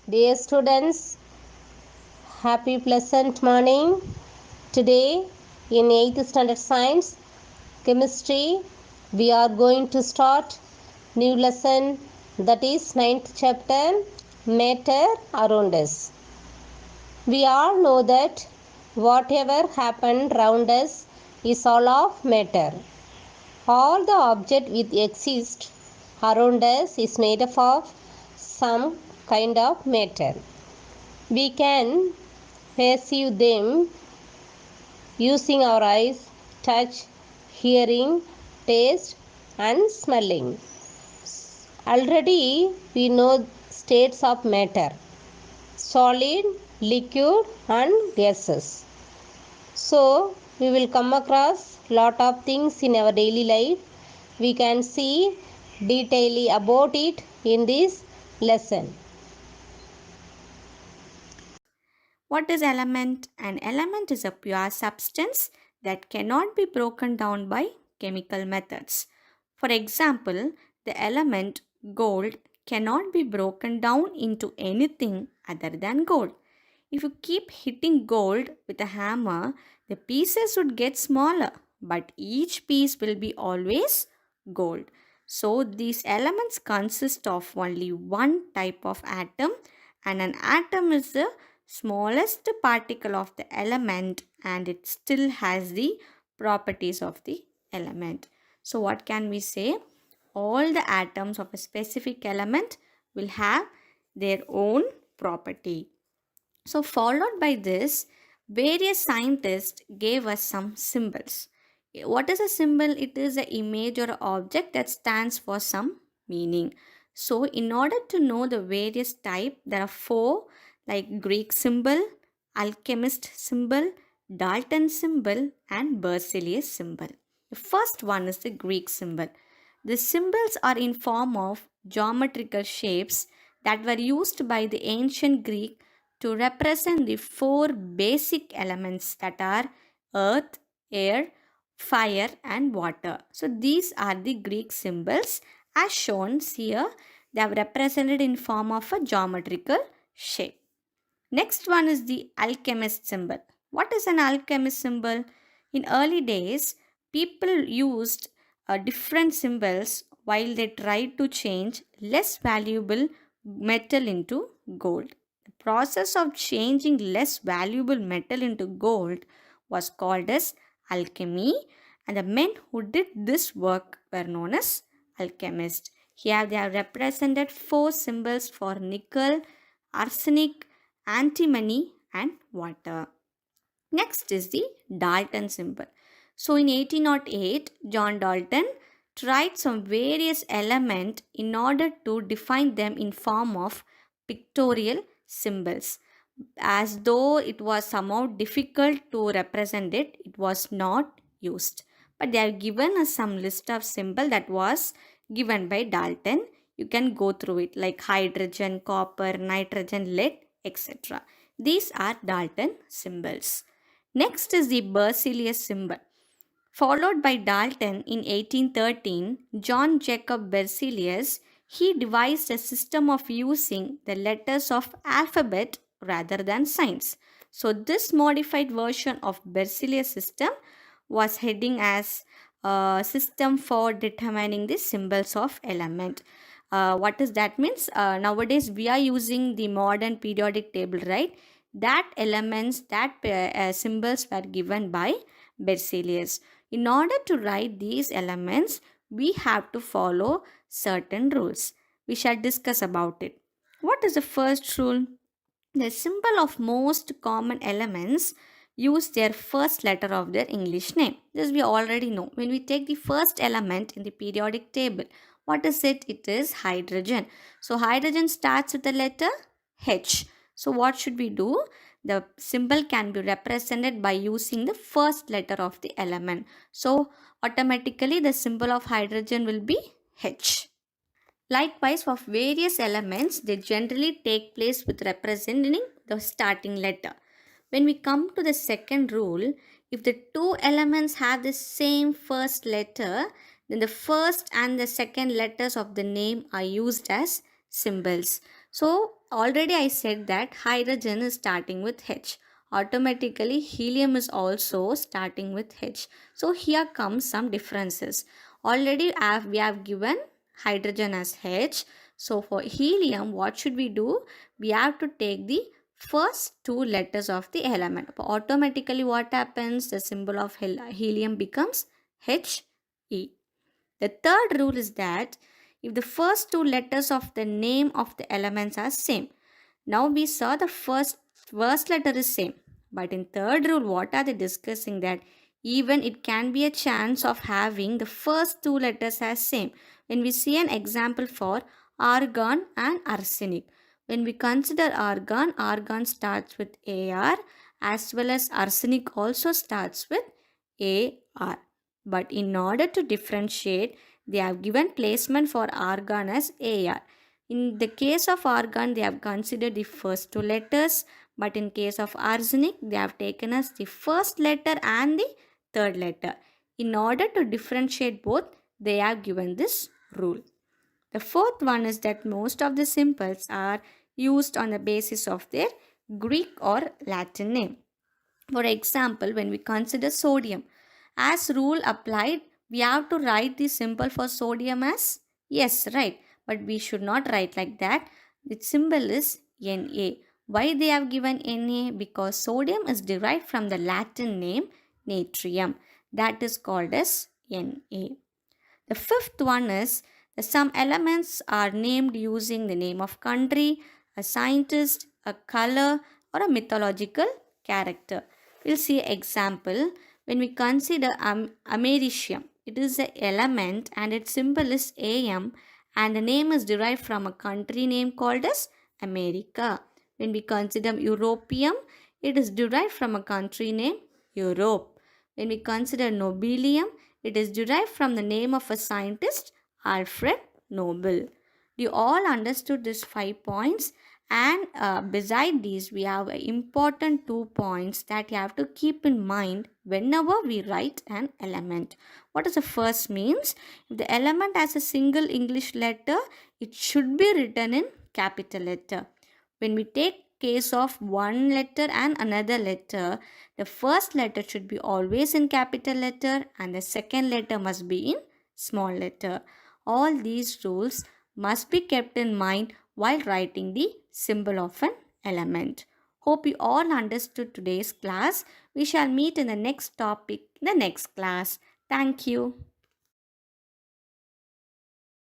Dear students, happy pleasant morning. Today in 8th standard science chemistry we are going to start new lesson, that is ninth chapter, matter around us. We all know that whatever happened around us is all of matter. All the object which exist around us is made up of some kind of matter. We can perceive them using our eyes, touch, hearing, taste, and smelling. Already we know states of matter: solid, liquid, and gases. So we will come across lot of things in our daily life. We can see detailedly about it in this lesson. What is element? An element is a pure substance that cannot be broken down by chemical methods. For example, the element gold cannot be broken down into anything other than gold. If you keep hitting gold with a hammer, the pieces would get smaller, but each piece will be always gold. So these elements consist of only one type of atom, and an atom is the smallest particle of the element and it still has the properties of the element. So what can we say? All the atoms of a specific element will have their own property. So, followed by this, various scientists gave us some symbols. What is a symbol? It is an image or object that stands for some meaning. So, in order to know the various type, there are four, like Greek symbol, alchemist symbol, Dalton symbol, and Berzelius symbol. The first one is the Greek symbol. The symbols are in form of geometrical shapes that were used by the ancient Greek to represent the four basic elements, that are earth, air, fire, and water. So these are the Greek symbols as shown here. They are represented in form of a geometrical shape. Next one is the alchemist symbol. What is an alchemist symbol? In early days, people used different symbols while they tried to change less valuable metal into gold. The process of changing less valuable metal into gold was called as alchemy, and the men who did this work were known as alchemists. Here they are represented four symbols for nickel, arsenic, antimony, and water. Next is the Dalton symbol. So in 1808, John Dalton tried some various elements in order to define them in form of pictorial symbols. As though it was somehow difficult to represent it, it was not used. But they have given us some list of symbol that was given by Dalton. You can go through it, like hydrogen, copper, nitrogen, lead, etc. These are Dalton symbols. Next is the Berzelius symbol. Followed by Dalton in 1813, John Jacob Berzelius, he devised a system of using the letters of alphabet rather than signs. So this modified version of Berzelius system was heading as a system for determining the symbols of element. What does that means? Nowadays we are using the modern periodic table, right? That elements, that symbols were given by Berzelius. In order to write these elements, we have to follow certain rules. We shall discuss about it. What is the first rule? The symbol of most common elements use their first letter of their English name. This we already know. When we take the first element in the periodic table, what is it? It is hydrogen. So hydrogen starts with the letter H. So what should we do? The symbol can be represented by using the first letter of the element. So automatically the symbol of hydrogen will be H. Likewise, for various elements, they generally take place with representing the starting letter. When we come to the second rule, if the two elements have the same first letter, then the first and the second letters of the name are used as symbols. So, already I said that hydrogen is starting with H. Automatically, helium is also starting with H. So here comes some differences. Already we have given hydrogen as H. So for helium, what should we do? We have to take the first two letters of the element. Automatically, what happens? The symbol of helium becomes He. The third rule is that if the first two letters of the name of the elements are same, now we saw the first letter is same. But in third rule, what are they discussing? That even it can be a chance of having the first two letters as same. When we see an example for argon and arsenic. When we consider argon, argon starts with AR as well as arsenic also starts with AR. But in order to differentiate, they have given placement for argon as AR. In the case of argon, they have considered the first two letters, but in case of arsenic, they have taken as the first letter and the third letter. In order to differentiate both, they have given this rule. The fourth one is that most of the symbols are used on the basis of their Greek or Latin name. For example, when we consider sodium, as rule applied, we have to write the symbol for sodium as yes, right? But we should not write like that. The symbol is Na. Why they have given Na? Because sodium is derived from the Latin name natrium. That is called as Na. The fifth one is that some elements are named using the name of country, a scientist, a color, or a mythological character. We'll see example when we consider americium. It is an element and its symbol is Am, and the name is derived from a country name called as America. When we consider europium, it is derived from a country name Europe. When we consider nobelium, it is derived from the name of a scientist, Alfred Nobel. You all understood these 5 points, and beside these, we have important 2 points that you have to keep in mind whenever we write an element. What is the first means? If the element has a single English letter, it should be written in capital letter. When we take case of one letter and another letter, the first letter should be always in capital letter and the second letter must be in small letter. All these rules must be kept in mind while writing the symbol of an element. Hope you all understood today's class. We shall meet in the next topic in the next class. Thank you.